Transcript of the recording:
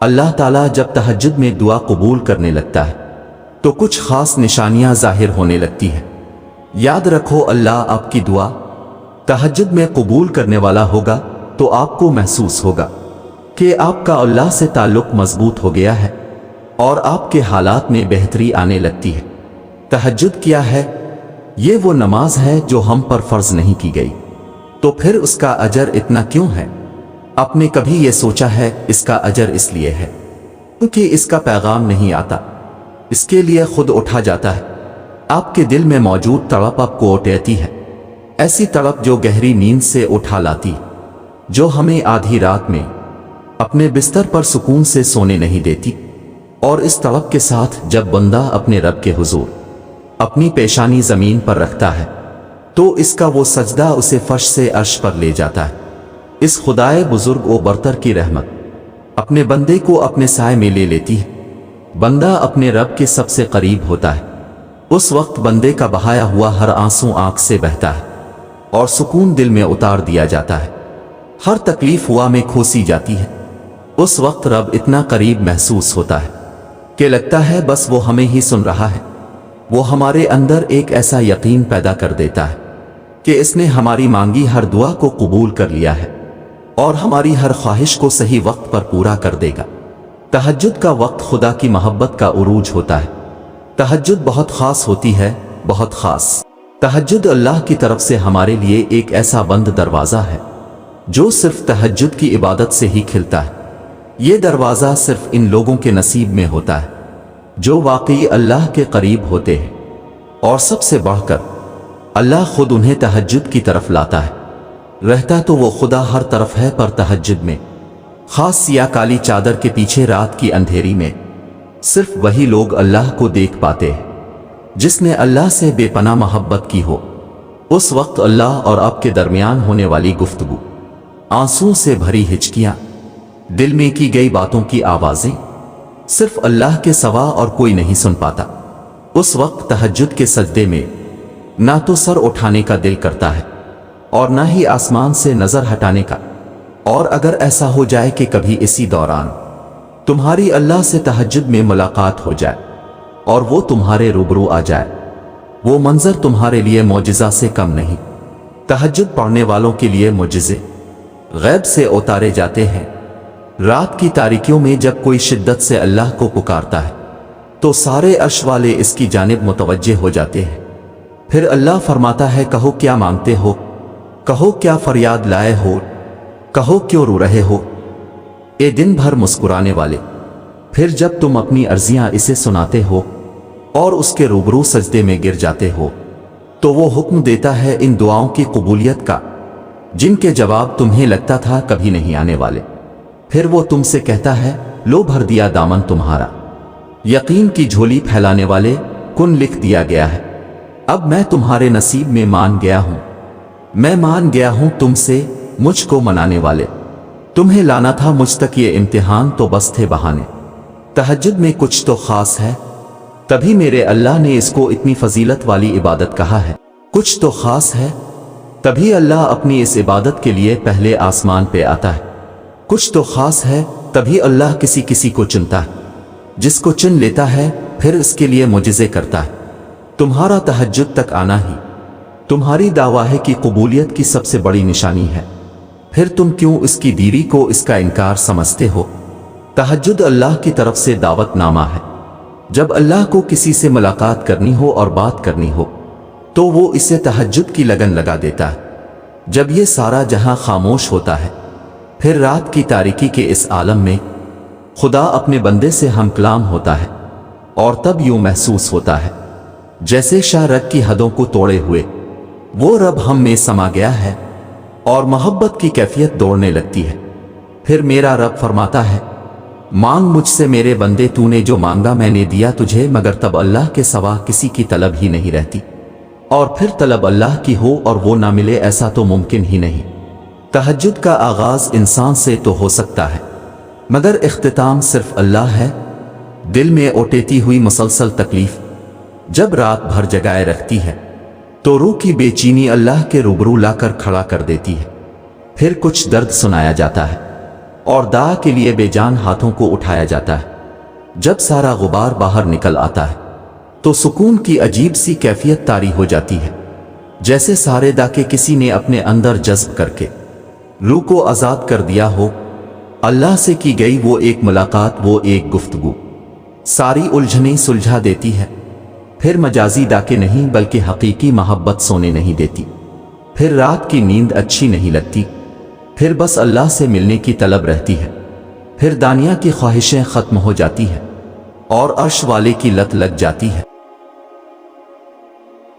اللہ تعالیٰ جب تہجد میں دعا قبول کرنے لگتا ہے تو کچھ خاص نشانیاں ظاہر ہونے لگتی ہیں۔ یاد رکھو، اللہ آپ کی دعا تہجد میں قبول کرنے والا ہوگا تو آپ کو محسوس ہوگا کہ آپ کا اللہ سے تعلق مضبوط ہو گیا ہے اور آپ کے حالات میں بہتری آنے لگتی ہے۔ تہجد کیا ہے؟ یہ وہ نماز ہے جو ہم پر فرض نہیں کی گئی، تو پھر اس کا اجر اتنا کیوں ہے؟ آپ نے کبھی یہ سوچا ہے؟ اس کا اجر اس لیے ہے کیونکہ اس کا پیغام نہیں آتا، اس کے لیے خود اٹھا جاتا ہے۔ آپ کے دل میں موجود تڑپ آپ کو اٹھاتی ہے، ایسی تڑپ جو گہری نیند سے اٹھا لاتی، جو ہمیں آدھی رات میں اپنے بستر پر سکون سے سونے نہیں دیتی۔ اور اس تڑپ کے ساتھ جب بندہ اپنے رب کے حضور اپنی پیشانی زمین پر رکھتا ہے تو اس کا وہ سجدہ اسے فرش سے عرش پر لے جاتا ہے۔ اس خدائے بزرگ و برتر کی رحمت اپنے بندے کو اپنے سائے میں لے لیتی ہے۔ بندہ اپنے رب کے سب سے قریب ہوتا ہے۔ اس وقت بندے کا بہایا ہوا ہر آنسو آنکھ سے بہتا ہے اور سکون دل میں اتار دیا جاتا ہے، ہر تکلیف ہوا میں کھوسی جاتی ہے۔ اس وقت رب اتنا قریب محسوس ہوتا ہے کہ لگتا ہے بس وہ ہمیں ہی سن رہا ہے۔ وہ ہمارے اندر ایک ایسا یقین پیدا کر دیتا ہے کہ اس نے ہماری مانگی ہر دعا کو قبول کر لیا ہے اور ہماری ہر خواہش کو صحیح وقت پر پورا کر دے گا۔ تہجد کا وقت خدا کی محبت کا عروج ہوتا ہے۔ تہجد بہت خاص ہوتی ہے، بہت خاص۔ تہجد اللہ کی طرف سے ہمارے لیے ایک ایسا بند دروازہ ہے جو صرف تہجد کی عبادت سے ہی کھلتا ہے۔ یہ دروازہ صرف ان لوگوں کے نصیب میں ہوتا ہے جو واقعی اللہ کے قریب ہوتے ہیں، اور سب سے بڑھ کر اللہ خود انہیں تہجد کی طرف لاتا ہے۔ رہتا تو وہ خدا ہر طرف ہے، پر تہجد میں خاص سیاہ کالی چادر کے پیچھے رات کی اندھیری میں صرف وہی لوگ اللہ کو دیکھ پاتے ہیں جس نے اللہ سے بے پناہ محبت کی ہو۔ اس وقت اللہ اور آپ کے درمیان ہونے والی گفتگو، آنسوں سے بھری ہچکیاں، دل میں کی گئی باتوں کی آوازیں صرف اللہ کے سوا اور کوئی نہیں سن پاتا۔ اس وقت تہجد کے سجدے میں نہ تو سر اٹھانے کا دل کرتا ہے اور نہ ہی آسمان سے نظر ہٹانے کا۔ اور اگر ایسا ہو جائے کہ کبھی اسی دوران تمہاری اللہ سے تہجد میں ملاقات ہو جائے اور وہ تمہارے روبرو آ جائے، وہ منظر تمہارے لیے معجزہ سے کم نہیں۔ تہجد پڑھنے والوں کے لیے معجزے غیب سے اتارے جاتے ہیں۔ رات کی تاریکیوں میں جب کوئی شدت سے اللہ کو پکارتا ہے تو سارے عرش والے اس کی جانب متوجہ ہو جاتے ہیں۔ پھر اللہ فرماتا ہے، کہو کیا مانگتے ہو، کہو کیا فریاد لائے ہو، کہو کیوں رو رہے ہو اے دن بھر مسکرانے والے۔ پھر جب تم اپنی عرضیاں اسے سناتے ہو اور اس کے روبرو سجدے میں گر جاتے ہو تو وہ حکم دیتا ہے ان دعاؤں کی قبولیت کا جن کے جواب تمہیں لگتا تھا کبھی نہیں آنے والے۔ پھر وہ تم سے کہتا ہے، لو بھر دیا دامن تمہارا، یقین کی جھولی پھیلانے والے، کن لکھ دیا گیا ہے۔ اب میں تمہارے نصیب میں مان گیا ہوں، میں مان گیا ہوں تم سے، مجھ کو منانے والے۔ تمہیں لانا تھا مجھ تک یہ امتحان تو بس تھے بہانے۔ تہجد میں کچھ تو خاص ہے، تبھی میرے اللہ نے اس کو اتنی فضیلت والی عبادت کہا ہے۔ کچھ تو خاص ہے، تبھی اللہ اپنی اس عبادت کے لیے پہلے آسمان پہ آتا ہے۔ کچھ تو خاص ہے، تبھی اللہ کسی کسی کو چنتا ہے، جس کو چن لیتا ہے پھر اس کے لیے معجزے کرتا ہے۔ تمہارا تہجد تک آنا ہی تمہاری دعویٰ کی قبولیت کی سب سے بڑی نشانی ہے، پھر تم کیوں اس کی دیری کو اس کا انکار سمجھتے ہو؟ تہجد اللہ کی طرف سے دعوت نامہ ہے۔ جب اللہ کو کسی سے ملاقات کرنی ہو اور بات کرنی ہو تو وہ اسے تہجد کی لگن لگا دیتا ہے۔ جب یہ سارا جہاں خاموش ہوتا ہے، پھر رات کی تاریکی کے اس عالم میں خدا اپنے بندے سے ہم کلام ہوتا ہے، اور تب یوں محسوس ہوتا ہے جیسے شاہ رگ کی حدوں کو توڑے ہوئے وہ رب ہم میں سما گیا ہے، اور محبت کی کیفیت دوڑنے لگتی ہے۔ پھر میرا رب فرماتا ہے، مانگ مجھ سے میرے بندے، تو نے جو مانگا میں نے دیا تجھے، مگر تب اللہ کے سوا کسی کی طلب ہی نہیں رہتی، اور پھر طلب اللہ کی ہو اور وہ نہ ملے، ایسا تو ممکن ہی نہیں۔ تہجد کا آغاز انسان سے تو ہو سکتا ہے، مگر اختتام صرف اللہ ہے۔ دل میں اوٹیتی ہوئی مسلسل تکلیف جب رات بھر جگائے رکھتی ہے تو روح کی بے چینی اللہ کے روبرو لا کر کھڑا کر دیتی ہے۔ پھر کچھ درد سنایا جاتا ہے، اور دعا کے لیے بے جان ہاتھوں کو اٹھایا جاتا ہے۔ جب سارا غبار باہر نکل آتا ہے تو سکون کی عجیب سی کیفیت طاری ہو جاتی ہے، جیسے سارے داکے کسی نے اپنے اندر جذب کر کے روح کو آزاد کر دیا ہو۔ اللہ سے کی گئی وہ ایک ملاقات، وہ ایک گفتگو ساری الجھنیں سلجھا دیتی ہے۔ پھر مجازی ڈاکے نہیں بلکہ حقیقی محبت سونے نہیں دیتی، پھر رات کی نیند اچھی نہیں لگتی، پھر بس اللہ سے ملنے کی طلب رہتی ہے، پھر دنیا کی خواہشیں ختم ہو جاتی ہیں اور عرش والے کی لت لگ جاتی ہے۔